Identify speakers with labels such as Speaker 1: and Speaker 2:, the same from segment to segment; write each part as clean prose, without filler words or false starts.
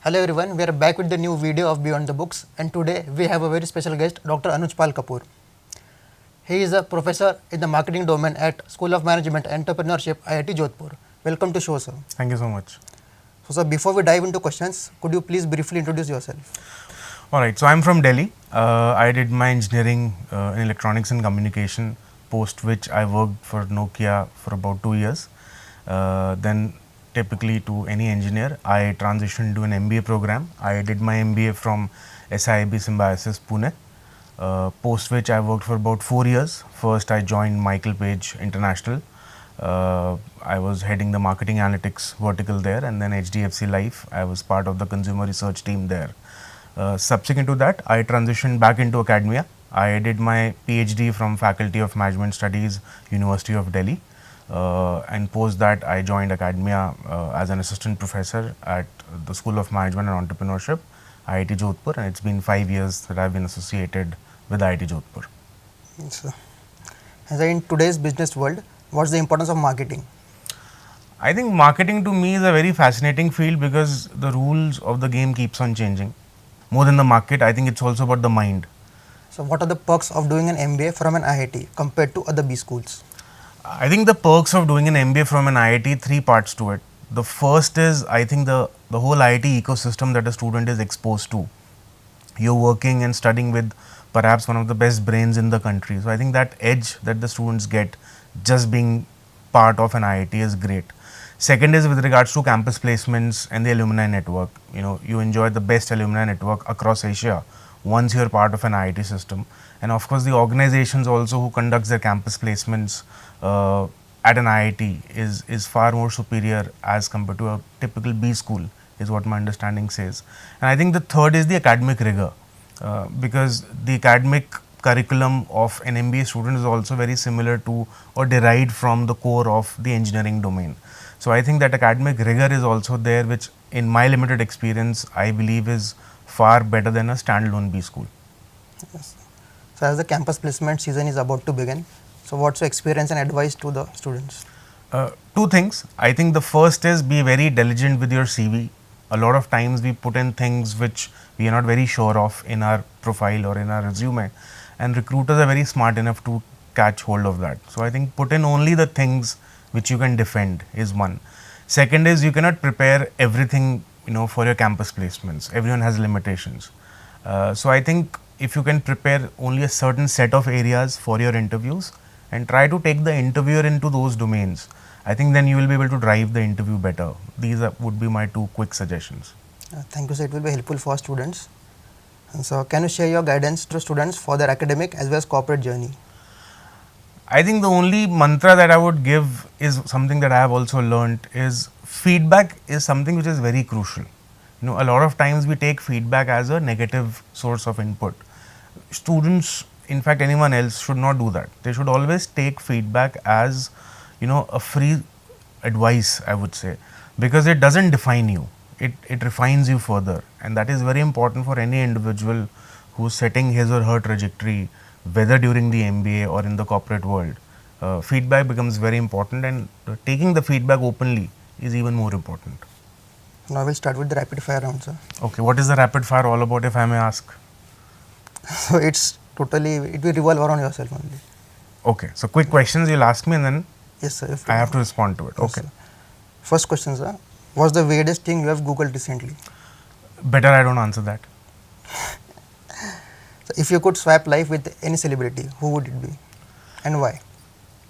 Speaker 1: Hello everyone, we are back with the new video of Beyond the Books, and today we have a very special guest, Dr. Anuj Pal Kapoor. He is a professor in the marketing domain at School of Management and Entrepreneurship, IIT Jodhpur. Welcome to show, sir.
Speaker 2: Thank you so much.
Speaker 1: So sir, before we dive into questions, could you please briefly introduce yourself?
Speaker 2: Alright, so I'm from Delhi. I did my engineering in electronics and communication, post which I worked for Nokia for about 2 years. Then typically to any engineer, I transitioned to an MBA program. I did my MBA from SIIB Symbiosis, Pune. Post which I worked for about 4 years. First I joined Michael Page International. I was heading the marketing analytics vertical there, and then HDFC Life. I was part of the consumer research team there. Subsequent to that, I transitioned back into academia. I did my PhD from Faculty of Management Studies, University of Delhi. And post that, I joined academia as an assistant professor at the School of Management and Entrepreneurship, IIT Jodhpur, and it's been 5 years that I've been associated with IIT Jodhpur.
Speaker 1: Yes, sir. As in today's business world, what's the importance of marketing?
Speaker 2: I think marketing to me is a very fascinating field because the rules of the game keeps on changing. More than the market, I think it's also about the mind.
Speaker 1: So what are the perks of doing an MBA from an IIT compared to other B schools?
Speaker 2: I think the perks of doing an MBA from an IIT, 3 parts to it. The first is, I think the whole IIT ecosystem that a student is exposed to. You're working and studying with perhaps one of the best brains in the country. So I think that edge that the students get just being part of an IIT is great. Second is with regards to campus placements and the alumni network. You enjoy the best alumni network across Asia once you're part of an IIT system. And of course, the organizations also who conducts their campus placements at an IIT is far more superior as compared to a typical B school, is what my understanding says. And I think the third is the academic rigor, because the academic curriculum of an MBA student is also very similar to or derived from the core of the engineering domain. So I think that academic rigor is also there, which in my limited experience, I believe is far better than a standalone B school.
Speaker 1: Yes. So as the campus placement season is about to begin, so what's your experience and advice to the students?
Speaker 2: 2 things. I think the first is be very diligent with your CV. A lot of times we put in things which we are not very sure of in our profile or in our resume, and recruiters are very smart enough to catch hold of that. So I think put in only the things which you can defend is one. Second is you cannot prepare everything for your campus placements. Everyone has limitations. So I think if you can prepare only a certain set of areas for your interviews and try to take the interviewer into those domains, I think then you will be able to drive the interview better. These would be my 2 quick suggestions.
Speaker 1: Thank you, sir. It will be helpful for students. And so can you share your guidance to students for their academic as well as corporate journey?
Speaker 2: I think the only mantra that I would give is something that I have also learnt is feedback is something which is very crucial. A lot of times we take feedback as a negative source of input. Students, in fact anyone else, should not do that. They should always take feedback as a free advice, I would say, because it doesn't define you. It refines you further, and that is very important for any individual who's setting his or her trajectory, whether during the MBA or in the corporate world. Feedback becomes very important, and taking the feedback openly is even more important.
Speaker 1: Now we'll start with the rapid fire round, sir.
Speaker 2: Okay, what is the rapid fire all about, if I may ask?
Speaker 1: So it will revolve around yourself only.
Speaker 2: Okay, so quick questions you'll ask me, and then
Speaker 1: yes, sir.
Speaker 2: I have to respond to it.
Speaker 1: Yes,
Speaker 2: okay.
Speaker 1: Sir. First question, sir. What's the weirdest thing you have Googled recently?
Speaker 2: Better I don't answer that.
Speaker 1: So if you could swap life with any celebrity, who would it be and why?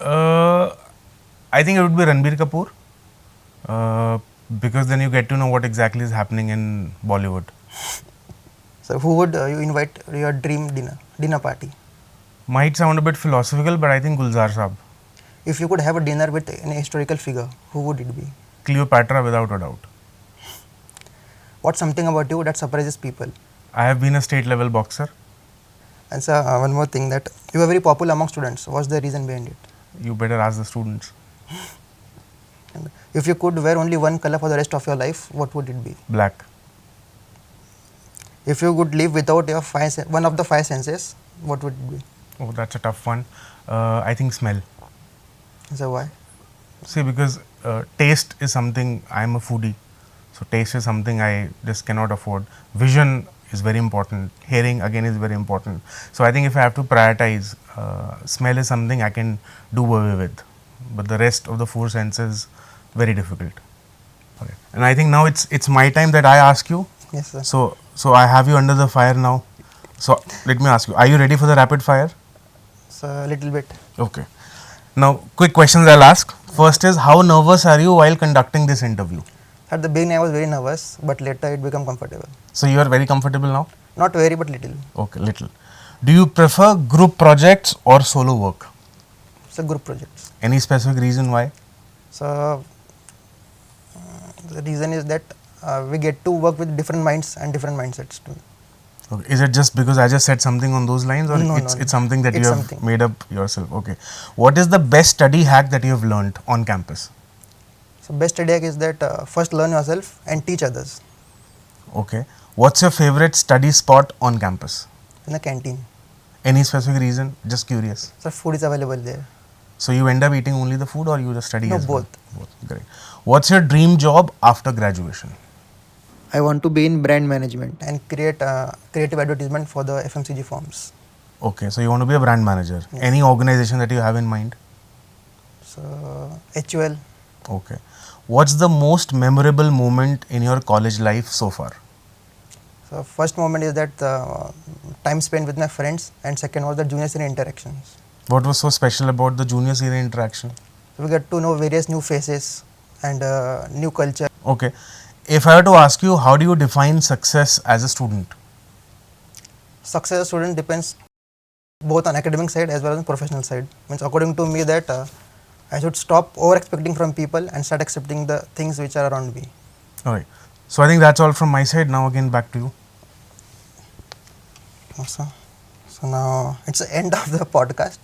Speaker 2: I think it would be Ranbir Kapoor, because then you get to know what exactly is happening in Bollywood.
Speaker 1: So who would you invite to your dream dinner party?
Speaker 2: Might sound a bit philosophical, but I think Gulzar Saab.
Speaker 1: If you could have a dinner with any historical figure, who would it be?
Speaker 2: Cleopatra, without a doubt.
Speaker 1: What's something about you that surprises people?
Speaker 2: I have been a state level boxer.
Speaker 1: And sir, one more thing, that you are very popular among students. What's the reason behind it?
Speaker 2: You better ask the students.
Speaker 1: And if you could wear only one color for the rest of your life, what would it be?
Speaker 2: Black.
Speaker 1: If you could live without your one of the 5 senses, what would it be?
Speaker 2: Oh, that's a tough one. I think smell.
Speaker 1: So why?
Speaker 2: See, because taste is something, I'm a foodie. So taste is something I just cannot afford. Vision is very important. Hearing again is very important. So I think if I have to prioritize, smell is something I can do away with, but the rest of the four senses very difficult. Okay. And I think now it's my time that I ask you.
Speaker 1: Yes, sir.
Speaker 2: So I have you under the fire now. So let me ask you: are you ready for the rapid fire?
Speaker 1: So a little bit.
Speaker 2: Okay. Now, quick questions I'll ask. First is, how nervous are you while conducting this interview?
Speaker 1: At the beginning, I was very nervous, but later it became comfortable.
Speaker 2: So you are very comfortable now?
Speaker 1: Not very, but little.
Speaker 2: Okay, little. Do you prefer group projects or solo work?
Speaker 1: So group projects.
Speaker 2: Any specific reason why?
Speaker 1: So the reason is that we get to work with different minds and different mindsets too.
Speaker 2: Okay. Is it just because I just said something on those lines, or
Speaker 1: No,
Speaker 2: it's something that
Speaker 1: it's
Speaker 2: you have
Speaker 1: something.
Speaker 2: made up yourself? Okay. What is the best study hack that you have learned on campus?
Speaker 1: So best idea is that first learn yourself and teach others
Speaker 2: Okay. What's your favorite study spot on campus?
Speaker 1: in the canteen.
Speaker 2: Any specific reason? Just curious.
Speaker 1: So food is available there.
Speaker 2: So you end up eating only the food, or you just study
Speaker 1: No,
Speaker 2: as well?
Speaker 1: both.
Speaker 2: Both. Great. What's your dream job after graduation?
Speaker 1: I want to be in brand management and create creative advertisement for the FMCG firms.
Speaker 2: Okay, so you want to be a brand manager.
Speaker 1: Yes.
Speaker 2: Any organization that you have in mind?
Speaker 1: So HUL.
Speaker 2: Okay. What's the most memorable moment in your college life so far?
Speaker 1: So first moment is that time spent with my friends, and second was the junior senior interactions.
Speaker 2: What was so special about the junior senior interaction?
Speaker 1: So we get to know various new faces and new culture.
Speaker 2: Okay. If I were to ask you, how do you define success as a student?
Speaker 1: Success as a student depends both on academic side as well as on professional side. Means according to me that I should stop over expecting from people and start accepting the things which are around me.
Speaker 2: Alright. So I think that's all from my side. Now again back to you.
Speaker 1: So now it's the end of the podcast.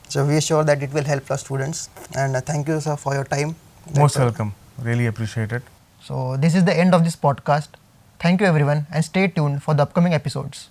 Speaker 1: So we are sure that it will help our students, and thank you, sir, for your time.
Speaker 2: Most welcome. Really appreciate it.
Speaker 1: So this is the end of this podcast. Thank you everyone, and stay tuned for the upcoming episodes.